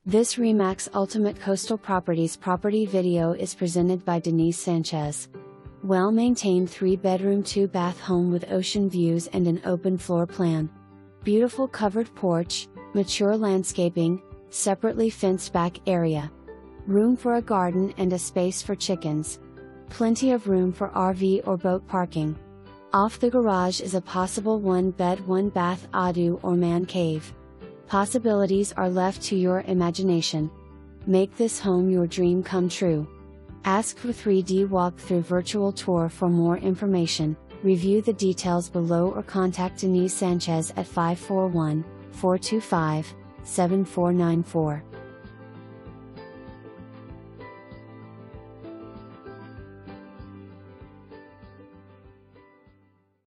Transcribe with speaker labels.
Speaker 1: This RE/MAX Ultimate Coastal Properties property video is presented by Denise Sanchez. Well-maintained 3-bedroom 2-bath home with ocean views and an open floor plan. Beautiful covered porch, mature landscaping, separately fenced back area. Room for a garden and a space for chickens. Plenty of room for RV or boat parking. Off the garage is a possible 1-bed 1-bath ADU or man cave. Possibilities are left to your imagination. Make this home your dream come true. Ask for 3D walkthrough virtual tour. For more information, review the details below or contact Denise Sanchez at 541-425-7494.